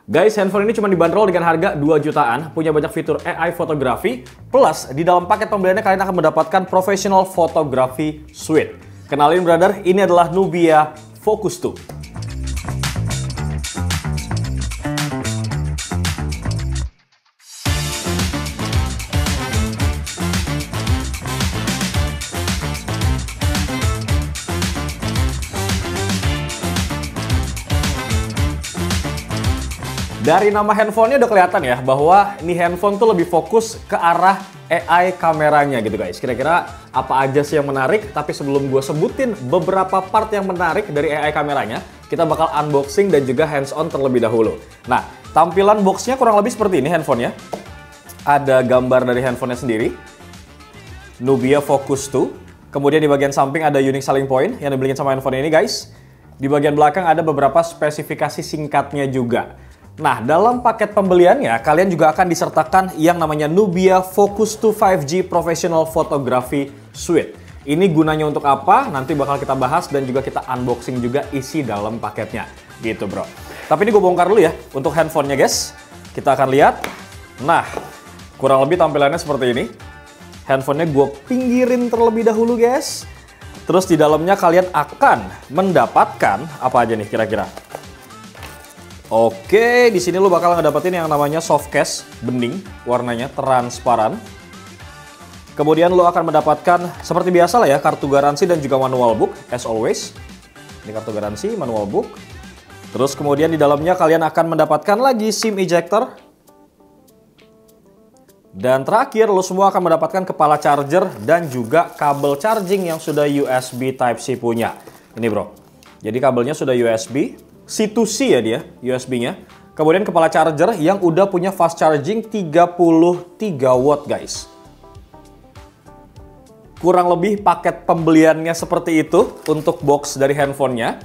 Guys, handphone ini cuma dibanderol dengan harga 2 jutaan, punya banyak fitur AI fotografi, plus di dalam paket pembeliannya kalian akan mendapatkan Professional Photography Suite. Kenalin brother, ini adalah Nubia Focus 2. Dari nama handphonenya udah kelihatan ya bahwa ini handphone tuh lebih fokus ke arah AI kameranya gitu guys. Kira-kira apa aja sih yang menarik? Tapi sebelum gue sebutin beberapa part yang menarik dari AI kameranya, kita bakal unboxing dan juga hands-on terlebih dahulu. Nah, tampilan boxnya kurang lebih seperti ini handphonenya. Ada gambar dari handphonenya sendiri, Nubia Focus 2. Kemudian di bagian samping ada unique selling point yang dibeliin sama handphone ini guys. Di bagian belakang ada beberapa spesifikasi singkatnya juga. Nah, dalam paket pembeliannya, kalian juga akan disertakan yang namanya Nubia Focus 2 5G Professional Photography Suite. Ini gunanya untuk apa? Nanti bakal kita bahas dan juga kita unboxing juga isi dalam paketnya. Gitu bro. Tapi ini gue bongkar dulu ya untuk handphonenya guys. Kita akan lihat. Nah, kurang lebih tampilannya seperti ini. Handphonenya gue pinggirin terlebih dahulu guys. Terus di dalamnya kalian akan mendapatkan apa aja nih kira-kira? Oke, di sini lo bakal ngedapetin yang namanya soft case, bening, warnanya transparan. Kemudian lo akan mendapatkan seperti biasa lah ya, kartu garansi dan juga manual book, as always. Ini kartu garansi, manual book. Terus kemudian di dalamnya kalian akan mendapatkan lagi SIM ejector. Dan terakhir lo semua akan mendapatkan kepala charger dan juga kabel charging yang sudah USB Type-C punya. Ini bro, jadi kabelnya sudah USB. C2C ya dia, USB-nya. Kemudian kepala charger yang udah punya fast charging 33 watt guys. Kurang lebih paket pembeliannya seperti itu untuk box dari handphonenya.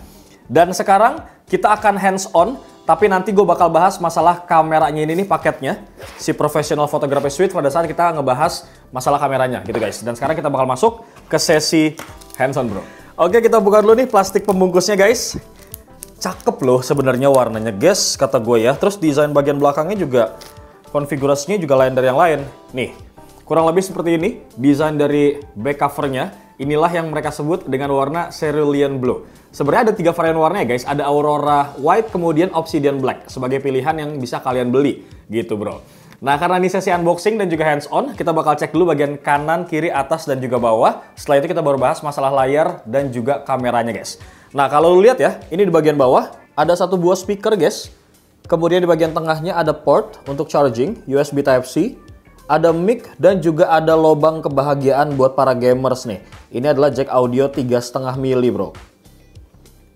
Dan sekarang kita akan hands on, tapi nanti gue bakal bahas masalah kameranya ini nih paketnya. Si Professional Photography Suite pada saat kita ngebahas masalah kameranya gitu guys. Dan sekarang kita bakal masuk ke sesi hands on bro. Oke, kita buka dulu nih plastik pembungkusnya guys. Cakep loh sebenarnya warnanya guys, kata gue ya. Terus desain bagian belakangnya juga konfigurasinya juga lain dari yang lain. Nih, kurang lebih seperti ini desain dari back covernya. Inilah yang mereka sebut dengan warna cerulean blue. Sebenarnya ada 3 varian warnanya guys. Ada Aurora White, kemudian Obsidian Black sebagai pilihan yang bisa kalian beli gitu bro. Nah, karena ini sesi unboxing dan juga hands on, kita bakal cek dulu bagian kanan, kiri, atas, dan juga bawah. Setelah itu kita baru bahas masalah layar dan juga kameranya guys. Nah, kalau lu lihat ya, ini di bagian bawah ada satu buah speaker guys. Kemudian di bagian tengahnya ada port untuk charging, USB Type-C. Ada mic dan juga ada lubang kebahagiaan buat para gamers nih. Ini adalah jack audio 3,5 mili bro.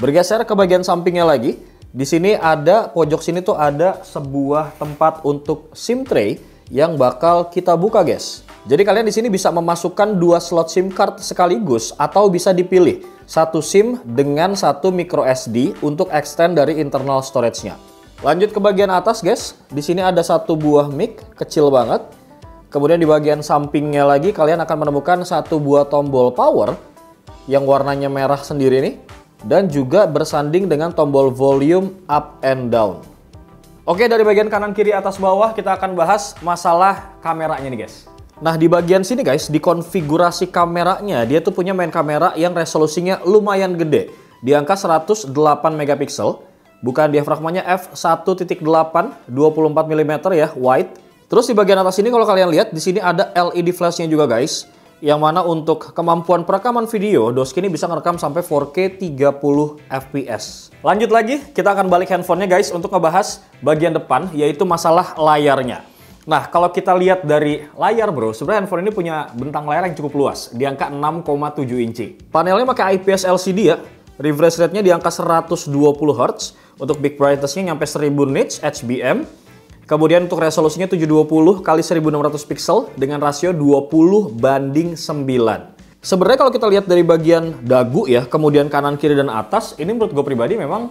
Bergeser ke bagian sampingnya lagi. Di sini ada, pojok sini tuh ada sebuah tempat untuk SIM tray yang bakal kita buka guys. Jadi kalian di sini bisa memasukkan 2 slot SIM card sekaligus atau bisa dipilih satu SIM dengan satu micro SD untuk extend dari internal storage-nya. Lanjut ke bagian atas guys. Di sini ada satu buah mic kecil banget. Kemudian di bagian sampingnya lagi kalian akan menemukan satu buah tombol power yang warnanya merah sendiri nih. Dan juga bersanding dengan tombol volume up and down. Oke, dari bagian kanan, kiri, atas, bawah kita akan bahas masalah kameranya nih guys. Nah, di bagian sini guys, di konfigurasi kameranya, dia tuh punya main kamera yang resolusinya lumayan gede. Di angka 108 megapiksel. Bukan diafragmanya f1.8 24 mm ya, wide. Terus di bagian atas ini kalau kalian lihat, di sini ada LED flashnya juga guys. Yang mana untuk kemampuan perekaman video, Doski ini bisa ngerekam sampai 4K 30 fps. Lanjut lagi, kita akan balik handphonenya guys untuk ngebahas bagian depan, yaitu masalah layarnya. Nah, kalau kita lihat dari layar bro, sebenarnya handphone ini punya bentang layar yang cukup luas, di angka 6,7 inci. Panelnya pakai IPS LCD ya, refresh rate-nya di angka 120 Hz, untuk big brightness-nya nyampe 1000 nits HBM. Kemudian untuk resolusinya 720 x 1600 pixel dengan rasio 20:9. Sebenarnya kalau kita lihat dari bagian dagu ya, kemudian kanan, kiri, dan atas, ini menurut gue pribadi memang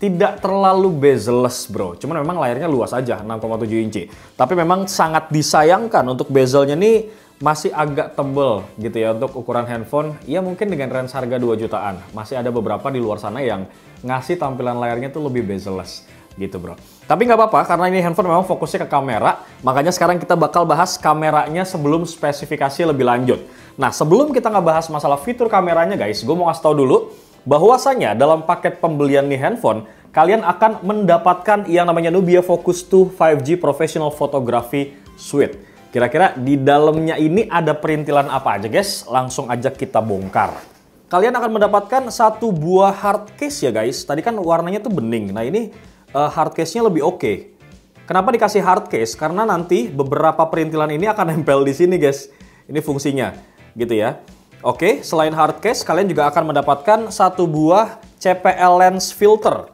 tidak terlalu bezel-less bro. Cuman memang layarnya luas aja, 6,7 inci. Tapi memang sangat disayangkan untuk bezelnya nih masih agak tebel gitu ya untuk ukuran handphone. Ya mungkin dengan range harga 2 jutaan. Masih ada beberapa di luar sana yang ngasih tampilan layarnya tuh lebih bezel-less. Gitu bro. Tapi nggak apa-apa karena ini handphone memang fokusnya ke kamera, makanya sekarang kita bakal bahas kameranya sebelum spesifikasi lebih lanjut. Nah sebelum kita ngebahas masalah fitur kameranya guys, gue mau ngasih tau dulu bahwasanya dalam paket pembelian nih handphone, kalian akan mendapatkan yang namanya Nubia Focus 2 5G Professional Photography Suite. Kira-kira di dalamnya ini ada perintilan apa aja guys? Langsung aja kita bongkar. Kalian akan mendapatkan satu buah hard case ya guys. Tadi kan warnanya tuh bening. Nah ini hard case-nya lebih oke. Kenapa dikasih hard case? Karena nanti beberapa perintilan ini akan nempel di sini guys. Ini fungsinya, gitu ya. Oke, selain hard case, kalian juga akan mendapatkan satu buah CPL lens filter.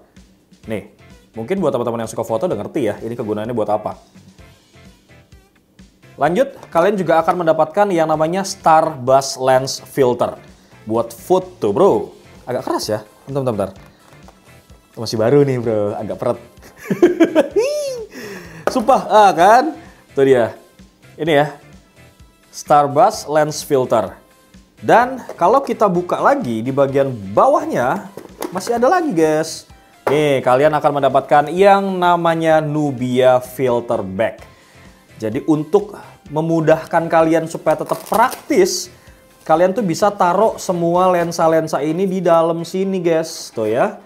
Nih, mungkin buat teman-teman yang suka foto udah ngerti ya, ini kegunaannya buat apa. Lanjut, kalian juga akan mendapatkan yang namanya Star Bus Lens Filter. Buat foto bro. Agak keras ya, bentar. Masih baru nih bro, agak peret. Sumpah, kan? Tuh dia. Ini ya, Star Bus Lens Filter. Dan kalau kita buka lagi di bagian bawahnya, masih ada lagi guys. Nih, kalian akan mendapatkan yang namanya Nubia Filter Bag. Jadi untuk memudahkan kalian supaya tetap praktis, kalian tuh bisa taruh semua lensa-lensa ini di dalam sini guys. Tuh ya.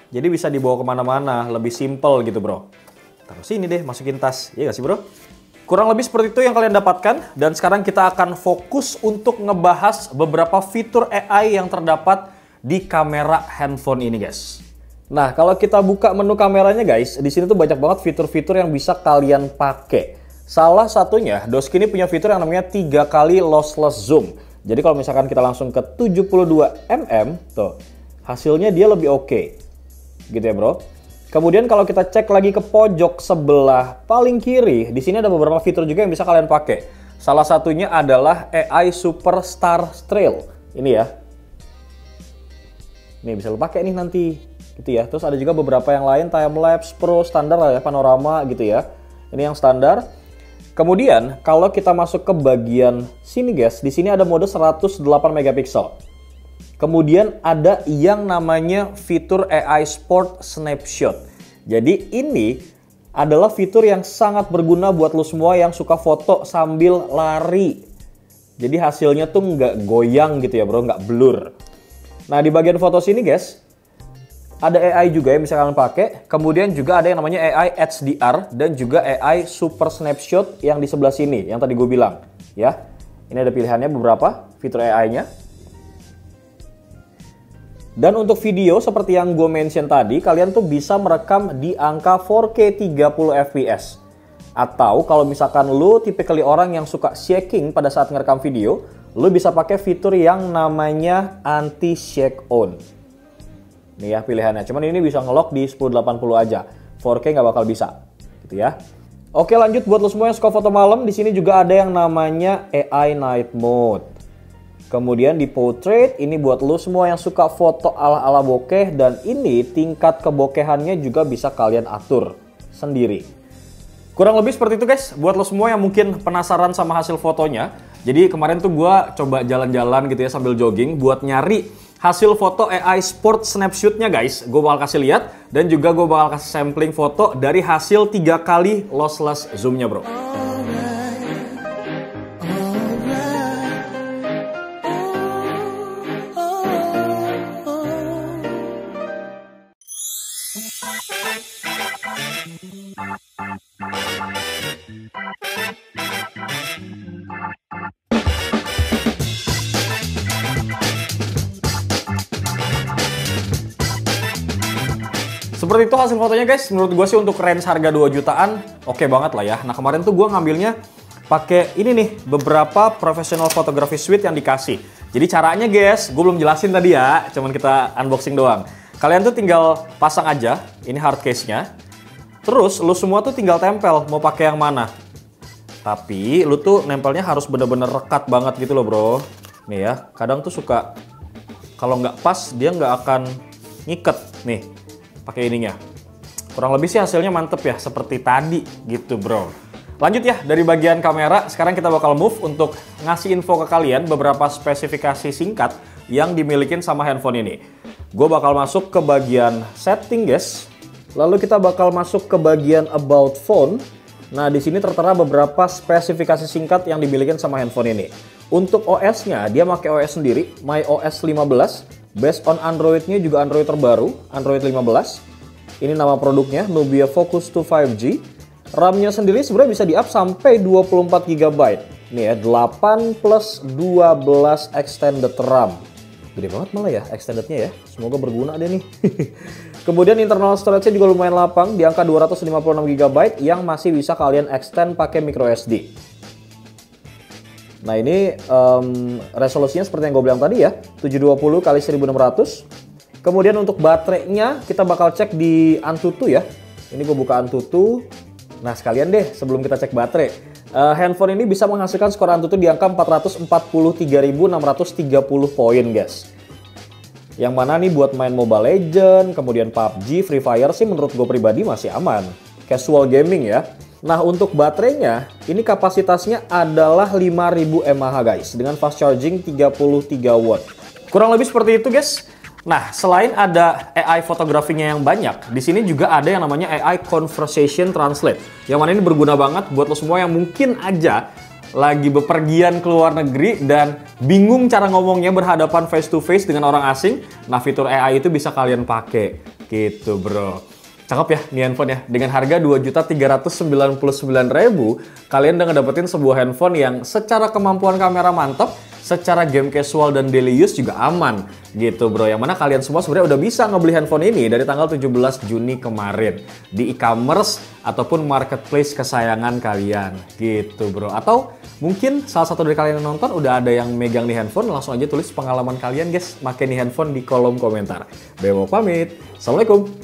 Jadi bisa dibawa kemana-mana, lebih simple gitu bro. Taruh sini deh, masukin tas. Iya gak sih bro? Kurang lebih seperti itu yang kalian dapatkan. Dan sekarang kita akan fokus untuk ngebahas beberapa fitur AI yang terdapat di kamera handphone ini guys. Nah, kalau kita buka menu kameranya guys, di sini tuh banyak banget fitur-fitur yang bisa kalian pakai. Salah satunya, Doski ini punya fitur yang namanya 3 kali lossless zoom. Jadi kalau misalkan kita langsung ke 72 mm, tuh, hasilnya dia lebih oke. Gitu ya bro. Kemudian kalau kita cek lagi ke pojok sebelah paling kiri, di sini ada beberapa fitur juga yang bisa kalian pakai. Salah satunya adalah AI Super Star Trail. Ini ya. Ini bisa lo pakai nih nanti, gitu ya. Terus ada juga beberapa yang lain, time lapse, pro, standar lah ya, panorama gitu ya. Ini yang standar. Kemudian kalau kita masuk ke bagian sini guys, di sini ada mode 108 megapiksel. Kemudian ada yang namanya fitur AI Sport Snapshot. Jadi ini adalah fitur yang sangat berguna buat lo semua yang suka foto sambil lari. Jadi hasilnya tuh nggak goyang gitu ya bro, nggak blur. Nah di bagian foto sini guys, ada AI juga yang bisa kalian pakai. Kemudian juga ada yang namanya AI HDR dan juga AI Super Snapshot yang di sebelah sini, yang tadi gue bilang. Ya, ini ada pilihannya beberapa fitur AI-nya. Dan untuk video seperti yang gue mention tadi, kalian tuh bisa merekam di angka 4K 30 fps. Atau kalau misalkan lu tipikal orang yang suka shaking pada saat ngerekam video, lu bisa pakai fitur yang namanya anti-shake on. Nih ya pilihannya, cuman ini bisa ngelock di 1080 aja. 4K nggak bakal bisa, gitu ya. Oke lanjut buat lo semua yang suka foto malam, di sini juga ada yang namanya AI Night Mode. Kemudian di portrait, ini buat lo semua yang suka foto ala-ala bokeh, dan ini tingkat kebokehannya juga bisa kalian atur sendiri. Kurang lebih seperti itu guys, buat lo semua yang mungkin penasaran sama hasil fotonya. Jadi kemarin tuh gue coba jalan-jalan gitu ya sambil jogging buat nyari hasil foto AI Sport Snapshot-nya guys. Gue bakal kasih lihat dan juga gue bakal kasih sampling foto dari hasil 3 kali lossless zoom-nya bro. Seperti itu hasil fotonya guys, menurut gue sih untuk range harga 2 jutaan oke banget lah ya. Nah kemarin tuh gue ngambilnya pakai ini nih, beberapa professional photography suite yang dikasih. Jadi caranya guys, gue belum jelasin tadi ya, cuman kita unboxing doang. Kalian tuh tinggal pasang aja, ini hard case-nya. Terus lu semua tuh tinggal tempel, mau pakai yang mana. Tapi lu tuh nempelnya harus bener-bener rekat banget gitu loh bro. Nih ya, kadang tuh suka, kalau nggak pas dia nggak akan ngiket nih. Pakai ininya. Kurang lebih sih hasilnya mantep ya, seperti tadi gitu bro. Lanjut ya, dari bagian kamera, sekarang kita bakal move untuk ngasih info ke kalian beberapa spesifikasi singkat yang dimilikin sama handphone ini. Gue bakal masuk ke bagian setting guys. Lalu kita bakal masuk ke bagian About Phone. Nah, di sini tertera beberapa spesifikasi singkat yang dimiliki sama handphone ini. Untuk OS-nya, dia pakai OS sendiri, MyOS 15. Based on Android-nya juga Android terbaru, Android 15. Ini nama produknya, Nubia Focus 2 5G. RAM-nya sendiri sebenarnya bisa di-up sampai 24 GB. Nih ya, 8 plus 12 extended RAM. Gede banget malah ya extended-nya ya. Semoga berguna deh nih. Kemudian internal storage-nya juga lumayan lapang, di angka 256 GB yang masih bisa kalian extend pakai micro SD. Nah ini resolusinya seperti yang gue bilang tadi ya, 720 x 1600. Kemudian untuk baterainya kita bakal cek di Antutu ya. Ini gue buka Antutu. Nah sekalian deh sebelum kita cek baterai. Handphone ini bisa menghasilkan skor Antutu di angka 443.630 poin guys. Yang mana nih buat main Mobile Legends, kemudian PUBG, Free Fire sih menurut gue pribadi masih aman. Casual gaming ya. Nah untuk baterainya, ini kapasitasnya adalah 5000 mAh guys. Dengan fast charging 33 watt. Kurang lebih seperti itu guys. Nah, selain ada AI fotografinya yang banyak, di sini juga ada yang namanya AI Conversation Translate. Yang mana ini berguna banget buat lo semua yang mungkin aja lagi bepergian ke luar negeri dan bingung cara ngomongnya berhadapan face to face dengan orang asing. Nah, fitur AI itu bisa kalian pakai. Gitu, bro. Cakep ya nih handphone ya. Dengan harga 2.399.000, kalian udah ngedapetin sebuah handphone yang secara kemampuan kamera mantap, secara game casual dan daily use juga aman gitu bro. Yang mana kalian semua sebenarnya udah bisa ngebeli handphone ini dari tanggal 17 Juni kemarin di e-commerce ataupun marketplace kesayangan kalian gitu bro. Atau mungkin salah satu dari kalian yang nonton udah ada yang megang nih handphone, langsung aja tulis pengalaman kalian guys pakai nih handphone di kolom komentar. Bemo pamit. Assalamualaikum.